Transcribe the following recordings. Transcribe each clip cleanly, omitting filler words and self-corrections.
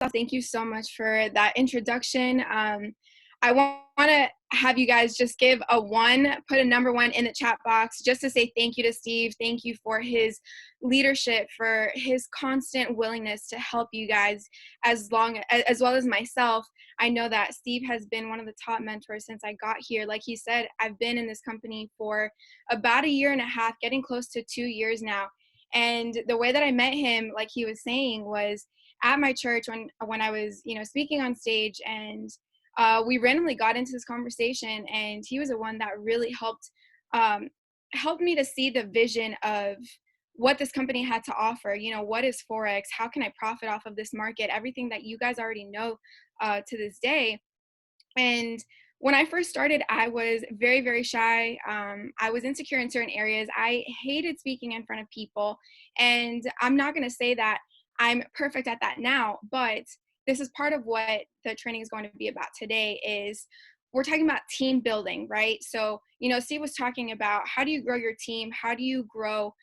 off, thank you so much for that introduction. I want to have you guys just give a one, put a number one in the chat box just to say thank you to Steve. Thank you for his leadership, for his constant willingness to help you guys as well as myself. I know that Steve has been one of the top mentors since I got here. Like he said, I've been in this company for about a year and a half, getting close to 2 years now. And the way that I met him, like he was saying, was at my church when I was, speaking on stage, and we randomly got into this conversation, and he was the one that really helped me to see the vision of what this company had to offer. What is Forex? How can I profit off of this market? Everything that you guys already know to this day. And when I first started, I was very, very shy. I was insecure in certain areas. I hated speaking in front of people. And I'm not going to say that I'm perfect at that now, but this is part of what the training is going to be about today. Is we're talking about team building, right? So, Steve was talking about, how do you grow your team? How do you grow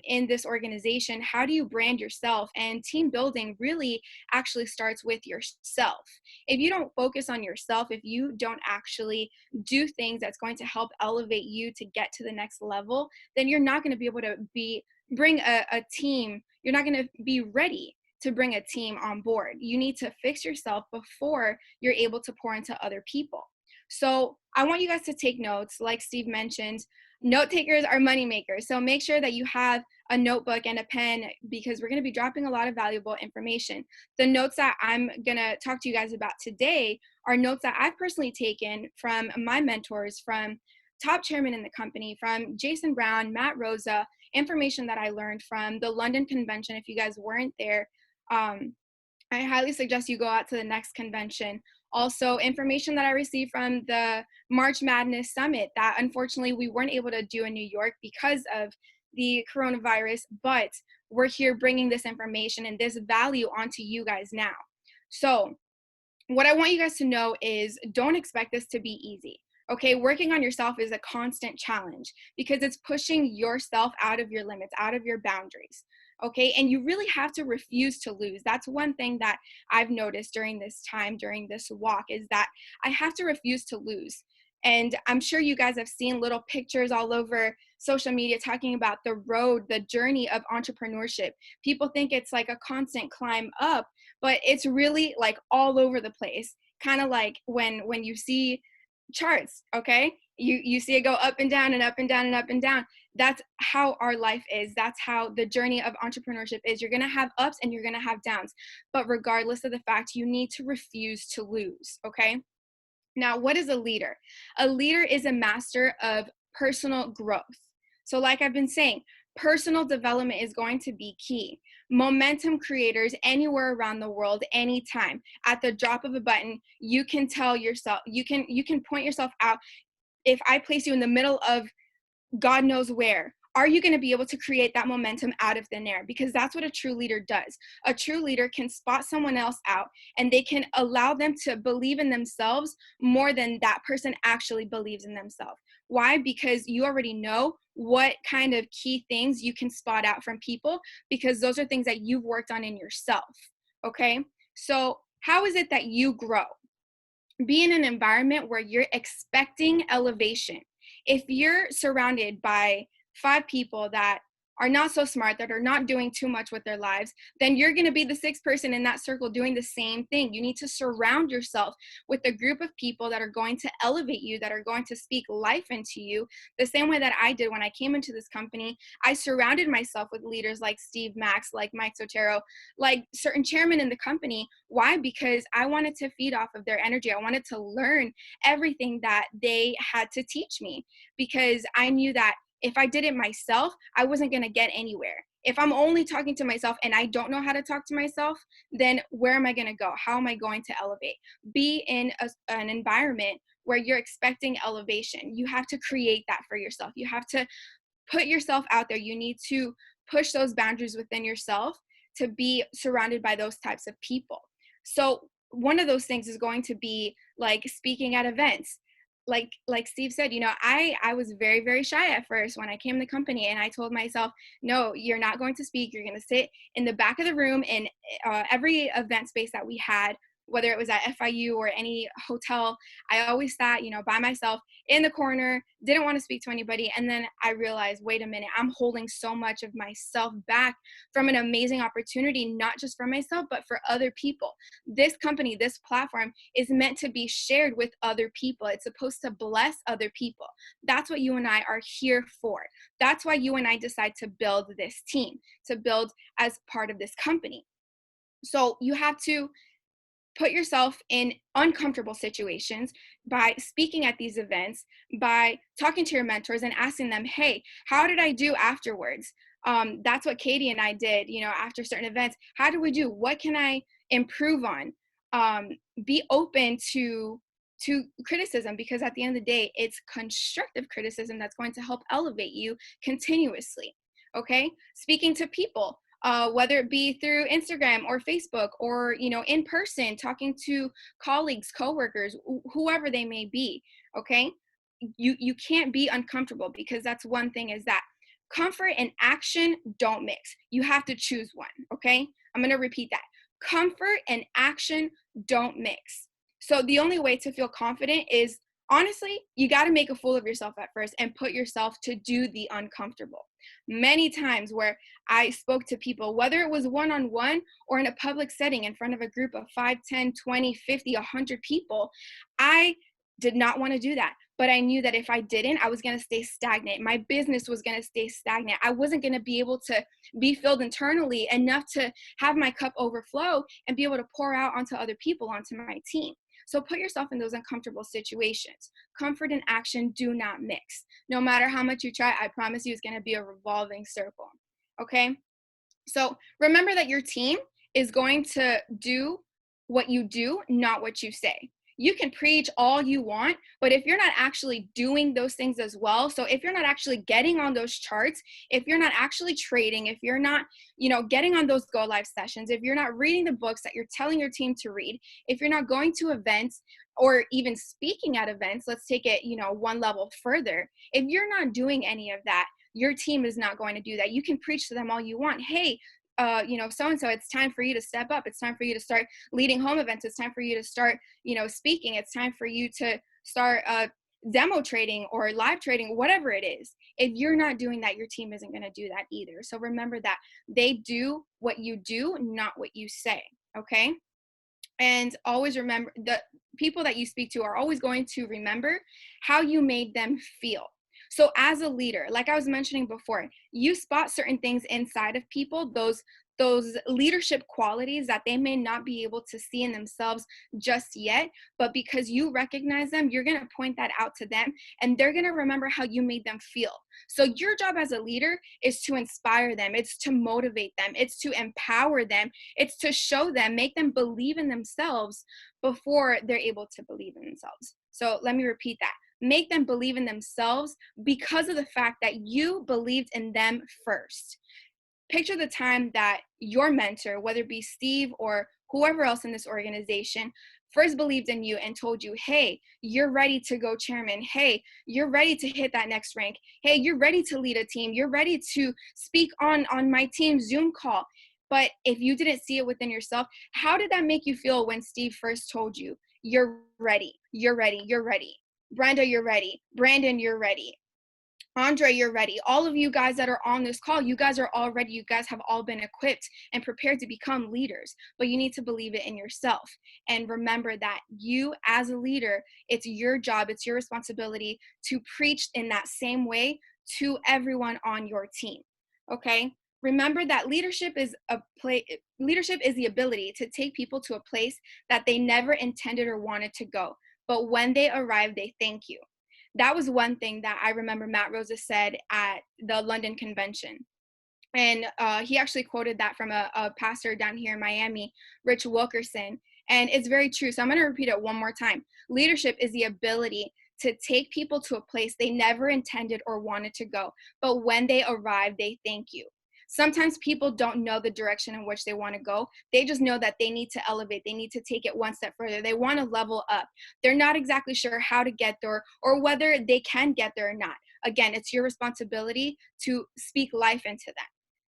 in this organization? How do you brand yourself? And team building really actually starts with yourself. If you don't focus on yourself, if you don't actually do things that's going to help elevate you to get to the next level, then you're not going to be able to bring a team. You're not going to be ready to bring a team on board. You need to fix yourself before you're able to pour into other people. So I want you guys to take notes. Like Steve mentioned, note takers are money makers. So make sure that you have a notebook and a pen, because we're going to be dropping a lot of valuable information. The notes that I'm going to talk to you guys about today are notes that I've personally taken from my mentors, from top chairmen in the company, from Jason Brown, Matt Rosa, information that I learned from the London convention. If you guys weren't there, I highly suggest you go out to the next convention. Also, information that I received from the March Madness Summit that unfortunately we weren't able to do in New York because of the coronavirus, but we're here bringing this information and this value onto you guys now. So what I want you guys to know is, don't expect this to be easy. Okay, working on yourself is a constant challenge because it's pushing yourself out of your limits, out of your boundaries. Okay, and you really have to refuse to lose. That's one thing that I've noticed during this time, during this walk, is that I have to refuse to lose. And I'm sure you guys have seen little pictures all over social media talking about the road, the journey of entrepreneurship. People think it's like a constant climb up, but it's really like all over the place. Kind of like when you see charts, okay? You see it go up and down and up and down and up and down. That's how our life is. That's how the journey of entrepreneurship is. You're going to have ups and you're going to have downs. But regardless of the fact, you need to refuse to lose, okay? Now, what is a leader? A leader is a master of personal growth. So like I've been saying, personal development is going to be key. Momentum creators anywhere around the world, anytime, at the drop of a button, you can tell yourself, you can point yourself out. If I place you in the middle of God knows where, are you going to be able to create that momentum out of thin air? Because that's what a true leader does. A true leader can spot someone else out, and they can allow them to believe in themselves more than that person actually believes in themselves. Why? Because you already know what kind of key things you can spot out from people, because those are things that you've worked on in yourself. Okay? So how is it that you grow? Be in an environment where you're expecting elevation. If you're surrounded by 5 people that are not so smart, that are not doing too much with their lives, then you're going to be the 6th person in that circle doing the same thing. You need to surround yourself with a group of people that are going to elevate you, that are going to speak life into you, the same way that I did when I came into this company. I surrounded myself with leaders like Steve Max, like Mike Sotero, like certain chairmen in the company. Why? Because I wanted to feed off of their energy. I wanted to learn everything that they had to teach me, because I knew that if I did it myself, I wasn't going to get anywhere. If I'm only talking to myself and I don't know how to talk to myself, then where am I going to go? How am I going to elevate? Be in an environment where you're expecting elevation. You have to create that for yourself. You have to put yourself out there. You need to push those boundaries within yourself to be surrounded by those types of people. So one of those things is going to be like speaking at events. like Steve said, I was very, very shy at first when I came to the company, and I told myself, no, you're not going to speak. You're going to sit in the back of the room in every event space that we had, whether it was at FIU or any hotel. I always sat, by myself in the corner, didn't want to speak to anybody. And then I realized, wait a minute, I'm holding so much of myself back from an amazing opportunity, not just for myself, but for other people. This company, this platform is meant to be shared with other people. It's supposed to bless other people. That's what you and I are here for. That's why you and I decide to build this team, to build as part of this company. So you have to put yourself in uncomfortable situations by speaking at these events, by talking to your mentors and asking them, hey, how did I do afterwards? That's what Katie and I did, after certain events. How do we do? What can I improve on? Be open to criticism, because at the end of the day, it's constructive criticism that's going to help elevate you continuously. Okay? Speaking to people, whether it be through Instagram or Facebook or, in person, talking to colleagues, coworkers, whoever they may be. Okay. You can't be uncomfortable, because that's one thing, is that comfort and action don't mix. You have to choose one. Okay. I'm going to repeat that. Comfort and action don't mix. So the only way to feel confident is, honestly, you got to make a fool of yourself at first and put yourself to do the uncomfortable. Many times where I spoke to people, whether it was one-on-one or in a public setting in front of a group of 5, 10, 20, 50, 100 people, I did not want to do that. But I knew that if I didn't, I was going to stay stagnant. My business was going to stay stagnant. I wasn't going to be able to be filled internally enough to have my cup overflow and be able to pour out onto other people, onto my team. So put yourself in those uncomfortable situations. Comfort and action do not mix. No matter how much you try, I promise you it's going to be a revolving circle. Okay? So remember that your team is going to do what you do, not what you say. You can preach all you want, but if you're not actually doing those things as well, so if you're not actually getting on those charts, if you're not actually trading, if you're not, getting on those go live sessions, if you're not reading the books that you're telling your team to read, if you're not going to events or even speaking at events, let's take it, one level further. If you're not doing any of that, your team is not going to do that. You can preach to them all you want. Hey, so-and-so, it's time for you to step up. It's time for you to start leading home events. It's time for you to start, speaking. It's time for you to start demo trading or live trading, whatever it is. If you're not doing that, your team isn't going to do that either. So remember that they do what you do, not what you say. Okay. And always remember, the people that you speak to are always going to remember how you made them feel. So as a leader, like I was mentioning before, you spot certain things inside of people, those leadership qualities that they may not be able to see in themselves just yet, but because you recognize them, you're going to point that out to them, and they're going to remember how you made them feel. So your job as a leader is to inspire them. It's to motivate them. It's to empower them. It's to show them, make them believe in themselves before they're able to believe in themselves. So let me repeat that. Make them believe in themselves because of the fact that you believed in them first. Picture the time that your mentor, whether it be Steve or whoever else in this organization, first believed in you and told you, hey, you're ready to go chairman. Hey, you're ready to hit that next rank. Hey, you're ready to lead a team. You're ready to speak on my team's Zoom call. But if you didn't see it within yourself, how did that make you feel when Steve first told you, you're ready, you're ready, you're ready? Brenda, you're ready. Brandon, you're ready. Andre, you're ready. All of you guys that are on this call, you guys are all ready. You guys have all been equipped and prepared to become leaders, but you need to believe it in yourself. And remember that you as a leader, it's your job, it's your responsibility to preach in that same way to everyone on your team. Okay? Remember that leadership is the ability to take people to a place that they never intended or wanted to go. But when they arrive, they thank you. That was one thing that I remember Matt Rosa said at the London convention. And he actually quoted that from a pastor down here in Miami, Rich Wilkerson. And it's very true. So I'm going to repeat it one more time. Leadership is the ability to take people to a place they never intended or wanted to go. But when they arrive, they thank you. Sometimes people don't know the direction in which they want to go. They just know that they need to elevate. They need to take it one step further. They want to level up. They're not exactly sure how to get there or whether they can get there or not. Again, it's your responsibility to speak life into them.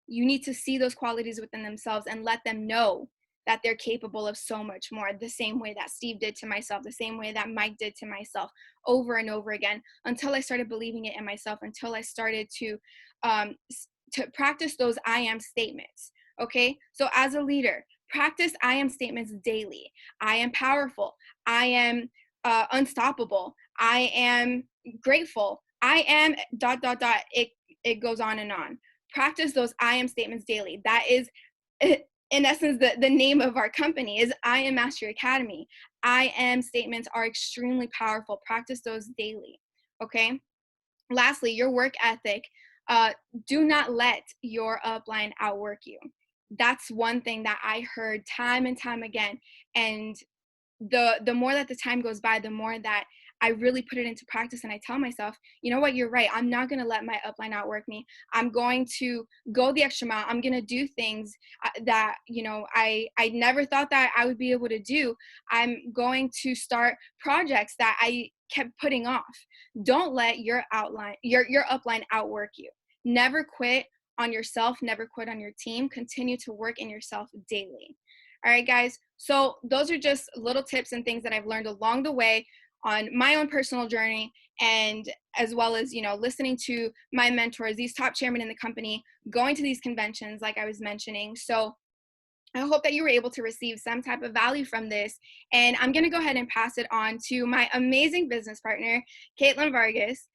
You need to see those qualities within themselves and let them know that they're capable of so much more, the same way that Steve did to myself, the same way that Mike did to myself, over and over again, until I started believing it in myself, until I started to practice those I am statements. Okay, so as a leader, practice I am statements daily. I am powerful. I am unstoppable. I am grateful. I am ... It goes on and on. Practice those I am statements daily. That is, in essence, the name of our company is I Am Mastery Academy. I am statements are extremely powerful. Practice those daily. Okay. Lastly, your work ethic. Do not let your upline outwork you. That's one thing that I heard time and time again. And the more that the time goes by, the more that I really put it into practice, and I tell myself, you know what, you're right. I'm not going to let my upline outwork me. I'm going to go the extra mile. I'm going to do things that, I never thought that I would be able to do. I'm going to start projects that I kept putting off. Don't let your upline outwork you. Never quit on yourself. Never quit on your team. Continue to work in yourself daily. All right, guys. So those are just little tips and things that I've learned along the way on my own personal journey, and as well as, listening to my mentors, these top chairmen in the company, going to these conventions, like I was mentioning. So I hope that you were able to receive some type of value from this. And I'm going to go ahead and pass it on to my amazing business partner, Caitlin Vargas.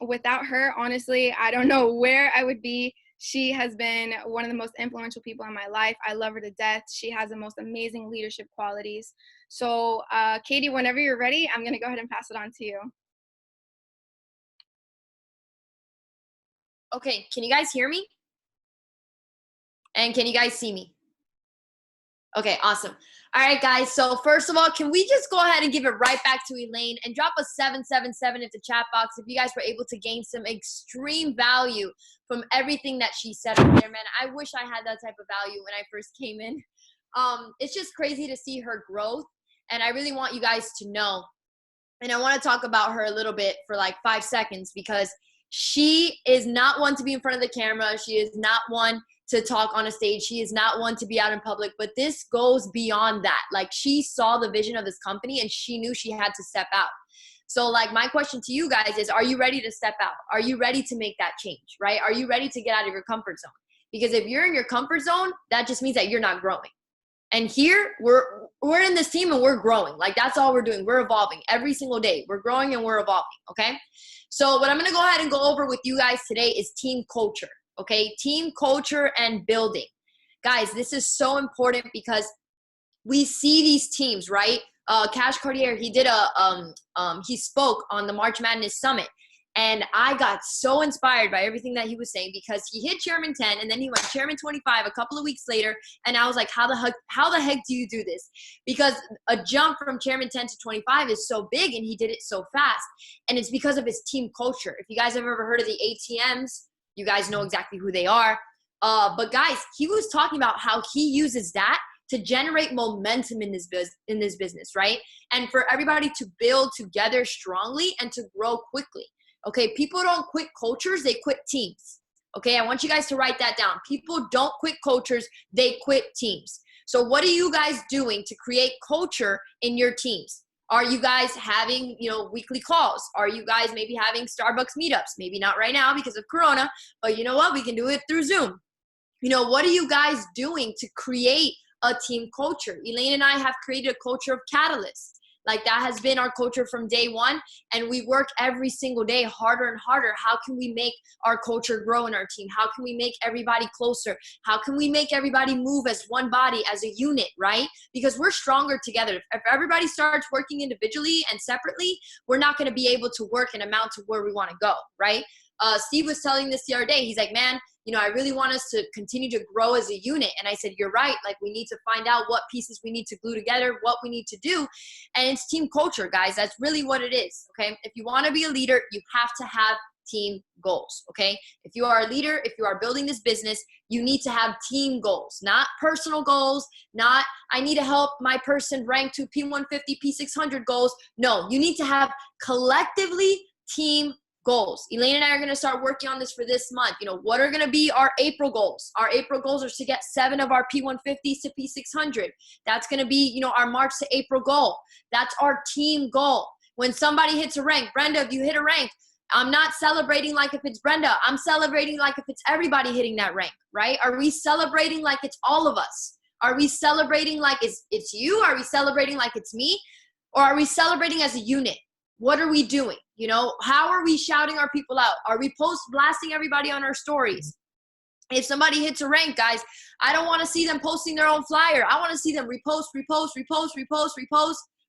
Without her, honestly, I don't know where I would be. She has been one of the most influential people in my life. I love her to death. She has the most amazing leadership qualities. So, Katie, whenever you're ready, I'm going to go ahead and pass it on to you. Okay, can you guys hear me? And can you guys see me? Okay, awesome. All right, guys. So first of all, can we just go ahead and give it right back to Elaine and drop a 777 into chat box if you guys were able to gain some extreme value from everything that she said right there, man. I wish I had that type of value when I first came in. It's just crazy to see her growth, and I really want you guys to know. And I want to talk about her a little bit for like 5 seconds, because she is not one to be in front of the camera. She is not one to talk on a stage. She is not one to be out in public, but this goes beyond that. Like, she saw the vision of this company and she knew she had to step out. So like, my question to you guys is, are you ready to step out? Are you ready to make that change, right? Are you ready to get out of your comfort zone? Because if you're in your comfort zone, that just means that you're not growing. And here we're in this team and we're growing. Like, that's all we're doing. We're evolving every single day. We're growing and we're evolving. Okay. So what I'm going to go ahead and go over with you guys today is team culture. Okay. Team culture and building. Guys, this is so important because we see these teams, right? Cash Cartier, he spoke on the March Madness Summit. And I got so inspired by everything that he was saying, because he hit Chairman 10 and then he went Chairman 25 a couple of weeks later. And I was like, how the heck do you do this? Because a jump from Chairman 10 to 25 is so big, and he did it so fast. And it's because of his team culture. If you guys have ever heard of the ATMs, you guys know exactly who they are. But guys, he was talking about how he uses that to generate momentum in this business, right? And for everybody to build together strongly and to grow quickly. Okay, people don't quit cultures, they quit teams. Okay, I want you guys to write that down. People don't quit cultures, they quit teams. So what are you guys doing to create culture in your teams? Are you guys having, weekly calls? Are you guys maybe having Starbucks meetups? Maybe not right now because of Corona, but you know what? We can do it through Zoom. What are you guys doing to create a team culture? Elaine and I have created a culture of catalysts. Like, that has been our culture from day one. And we work every single day harder and harder. How can we make our culture grow in our team? How can we make everybody closer? How can we make everybody move as one body, as a unit, right? Because we're stronger together. If everybody starts working individually and separately, we're not going to be able to work and amount to where we want to go, right? Steve was telling this the other day. He's like, man, I really want us to continue to grow as a unit. And I said, you're right. Like, we need to find out what pieces we need to glue together, what we need to do. And it's team culture, guys. That's really what it is. Okay. If you want to be a leader, you have to have team goals, okay? If you are a leader, if you are building this business, you need to have team goals, not personal goals, not I need to help my person rank to P150, P600 goals. No, you need to have collectively team goals. Elaine and I are going to start working on this for this month. You know, what are going to be our April goals? Our April goals are to get 7 of our P150s to P600. That's going to be, you know, our March to April goal. That's our team goal. When somebody hits a rank, Brenda, if you hit a rank, I'm not celebrating like if it's Brenda. I'm celebrating like if it's everybody hitting that rank, right? Are we celebrating like it's all of us? Are we celebrating like it's you? Are we celebrating like it's me? Or are we celebrating as a unit? What are we doing? You know, how are we shouting our people out? Are we blasting everybody on our stories? If somebody hits a rank, guys, I don't want to see them posting their own flyer. I want to see them repost,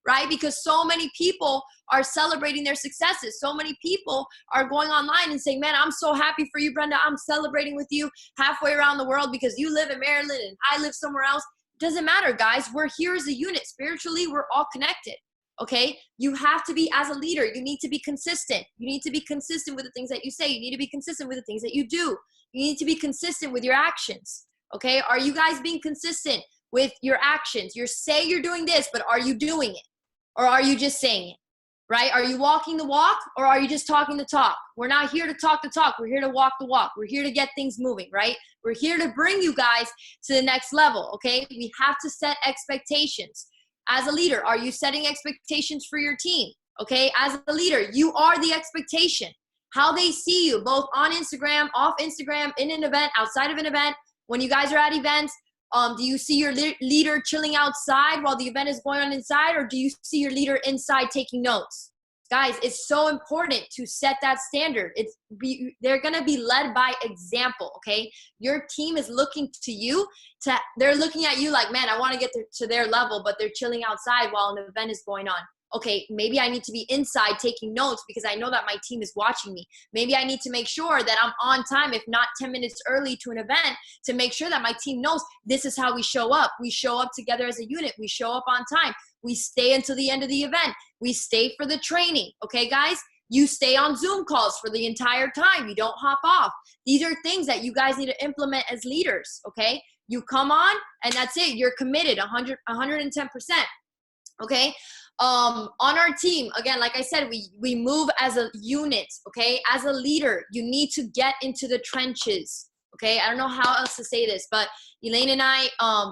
right? Because so many people are celebrating their successes. So many people are going online and saying, man, I'm so happy for you, Brenda. I'm celebrating with you halfway around the world because you live in Maryland and I live somewhere else. Doesn't matter, guys. We're here as a unit. Spiritually, we're all connected. Okay, you have to be, as a leader, you need to be consistent. You need to be consistent with the things that you say. You need to be consistent with the things that you do. You need to be consistent with your actions. Okay, are you guys being consistent with your actions? You say you're doing this, but are you doing it? Or are you just saying it, right? Are you walking the walk or are you just talking the talk? We're not here to talk the talk. We're here to walk the walk. We're here to get things moving, right? We're here to bring you guys to the next level, okay? We have to set expectations. As a leader, are you setting expectations for your team? Okay, as a leader, you are the expectation. How they see you, both on Instagram, off Instagram, in an event, outside of an event, when you guys are at events, do you see your leader chilling outside while the event is going on inside, or do you see your leader inside taking notes? Guys, it's so important to set that standard. They're going to be led by example, okay? Your team is looking to you. They're looking at you like, man, I want to get to their level, but they're chilling outside while an event is going on. Okay, maybe I need to be inside taking notes because I know that my team is watching me. Maybe I need to make sure that I'm on time, if not 10 minutes early to an event, to make sure that my team knows this is how we show up. We show up together as a unit. We show up on time. We stay until the end of the event. We stay for the training. Okay, guys? You stay on Zoom calls for the entire time. You don't hop off. These are things that you guys need to implement as leaders, okay? You come on, and that's it. You're committed 110%, okay? On our team, again, like I said, we move as a unit, okay? As a leader, you need to get into the trenches, okay? I don't know how else to say this, but Elaine and I,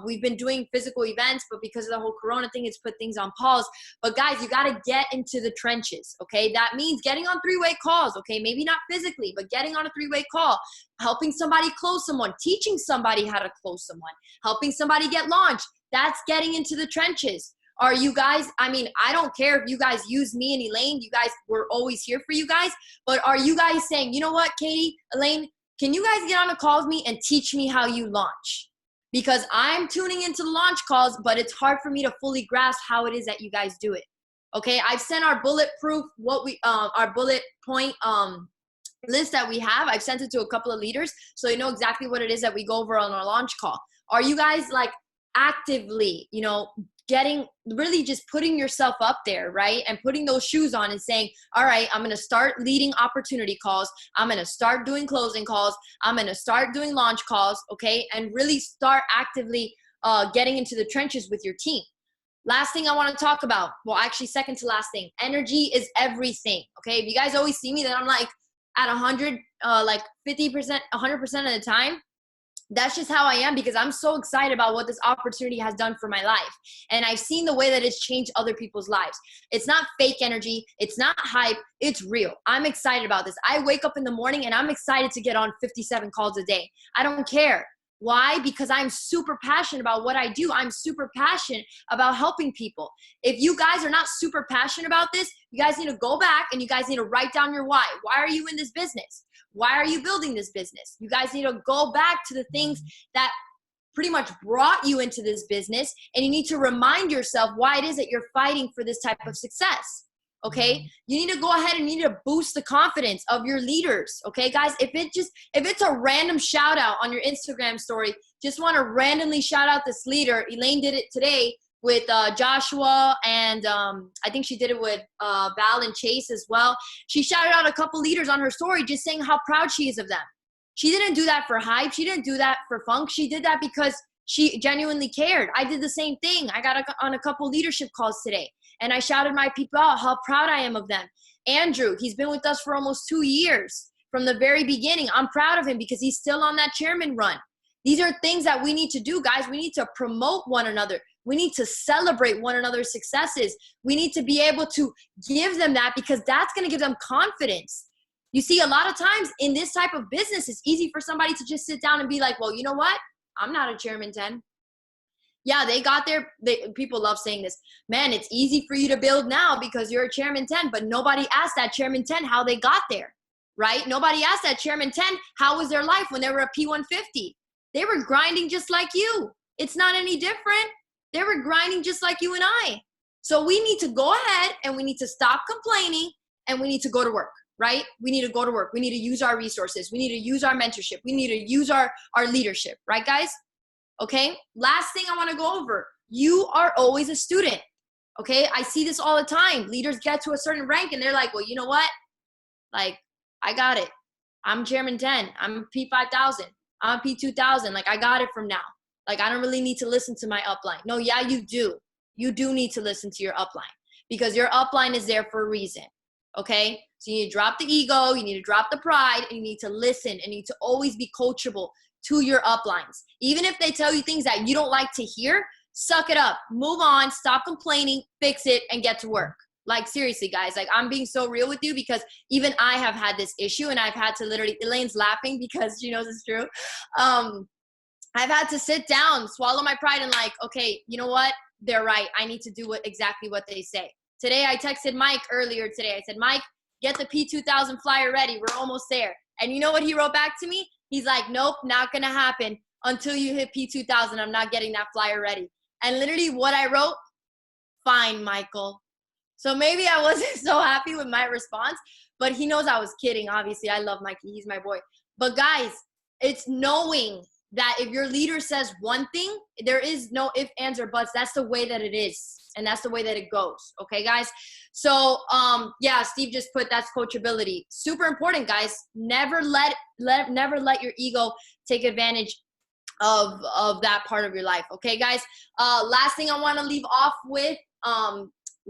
we've been doing physical events, but because of the whole Corona thing, it's put things on pause. But guys, you got to get into the trenches, okay? That means getting on three-way calls, okay? Maybe not physically, but getting on a three-way call, helping somebody close someone, teaching somebody how to close someone, helping somebody get launched. That's getting into the trenches. Are you guys, I mean, I don't care if you guys use me and Elaine, you guys, we're always here for you guys, but are you guys saying, you know what, Katie, Elaine, can you guys get on a call with me and teach me how you launch? Because I'm tuning into the launch calls, but it's hard for me to fully grasp how it is that you guys do it. Okay, I've sent our bulletproof, our bullet point list that we have. I've sent it to a couple of leaders, so you know exactly what it is that we go over on our launch call. Are you guys like actively, you know, really just putting yourself up there, right? And putting those shoes on and saying, all right, I'm going to start leading opportunity calls. I'm going to start doing closing calls. I'm going to start doing launch calls, okay? And really start actively getting into the trenches with your team. Last thing I want to talk about, well, actually second to last thing, energy is everything, okay? If you guys always see me that I'm like at 100, like 50%, 100% of the time, that's just how I am because I'm so excited about what this opportunity has done for my life. And I've seen the way that it's changed other people's lives. It's not fake energy. It's not hype. It's real. I'm excited about this. I wake up in the morning and I'm excited to get on 57 calls a day. I don't care. Why? Because I'm super passionate about what I do. I'm super passionate about helping people. If you guys are not super passionate about this, you guys need to go back and you guys need to write down your why. Why are you in this business? Why are you building this business? You guys need to go back to the things that pretty much brought you into this business, and you need to remind yourself why it is that you're fighting for this type of success. Okay, you need to go ahead and you need to boost the confidence of your leaders. Okay, guys, if it's a random shout out on your Instagram story, just want to randomly shout out this leader. Elaine did it today. with Joshua, and I think she did it with Val and Chase as well. She shouted out a couple leaders on her story just saying how proud she is of them. She didn't do that for hype. She didn't do that for funk. She did that because she genuinely cared. I did the same thing. I got on a couple leadership calls today, and I shouted my people out how proud I am of them. Andrew, he's been with us for almost 2 years from the very beginning. I'm proud of him because he's still on that chairman run. These are things that we need to do, guys. We need to promote one another. We need to celebrate one another's successes. We need to be able to give them that because that's going to give them confidence. You see, a lot of times in this type of business, it's easy for somebody to just sit down and be like, well, you know what? I'm not a chairman 10. Yeah, they got there. People love saying this. Man, it's easy for you to build now because you're a chairman 10, but nobody asked that chairman 10 how they got there, right? Nobody asked that chairman 10 how was their life when they were a P150. They were grinding just like you. It's not any different. They were grinding just like you and I. So we need to go ahead and we need to stop complaining and we need to go to work, right? We need to go to work. We need to use our resources. We need to use our mentorship. We need to use our leadership, right, guys? Okay, last thing I want to go over. You are always a student, okay? I see this all the time. Leaders get to a certain rank and they're like, well, you know what? Like, I got it. I'm chairman 10. I'm P5000. I'm P2000. Like, I got it from now. Like, I don't really need to listen to my upline. No, yeah, you do. You do need to listen to your upline because your upline is there for a reason, okay? So you need to drop the ego. You need to drop the pride. And you need to listen and you need to always be coachable to your uplines. Even if they tell you things that you don't like to hear, suck it up, move on, stop complaining, fix it, and get to work. Like, seriously, guys, like, I'm being so real with you because even I have had this issue and I've had to literally, Elaine's laughing because she knows it's true. I've had to sit down, swallow my pride and like, okay, you know what? They're right. I need to do exactly what they say. Today, I texted Mike earlier today. I said, Mike, get the P2000 flyer ready. We're almost there. And you know what he wrote back to me? He's like, nope, not going to happen until you hit P2000. I'm not getting that flyer ready. And literally what I wrote, fine, Michael. So maybe I wasn't so happy with my response, but he knows I was kidding. Obviously, I love Mikey. He's my boy. But guys, it's knowing that if your leader says one thing, there is no ifs, ands, or buts. That's the way that it is. And that's the way that it goes. Okay, guys? So, yeah, Steve just put that's coachability. Super important, guys. Never let your ego take advantage of that part of your life. Okay, guys? Last thing I want to leave off with,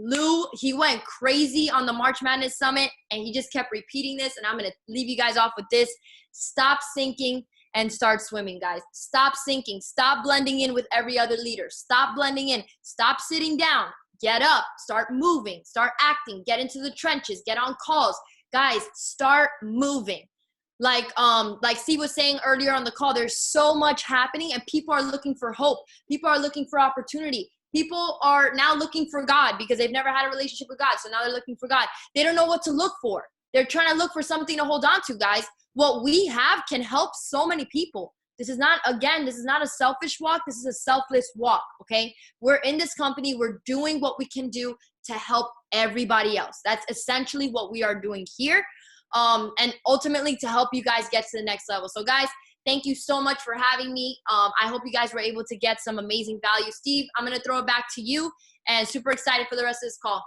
Lou, he went crazy on the March Madness Summit, and he just kept repeating this, and I'm going to leave you guys off with this. Stop sinking and start swimming, guys. Stop sinking. Stop blending in with every other leader. Stop blending in. Stop sitting down. Get up. Start moving. Start acting. Get into the trenches. Get on calls. Guys, start moving. Like Steve was saying earlier on the call, there's so much happening, and people are looking for hope. People are looking for opportunity. People are now looking for God because they've never had a relationship with God. So now they're looking for God. They don't know what to look for. They're trying to look for something to hold on to, guys. What we have can help so many people. This is not a selfish walk. This is a selfless walk, okay? We're in this company. We're doing what we can do to help everybody else. That's essentially what we are doing here, and ultimately to help you guys get to the next level. So, guys, thank you so much for having me. I hope you guys were able to get some amazing value. Steve, I'm going to throw it back to you, and super excited for the rest of this call.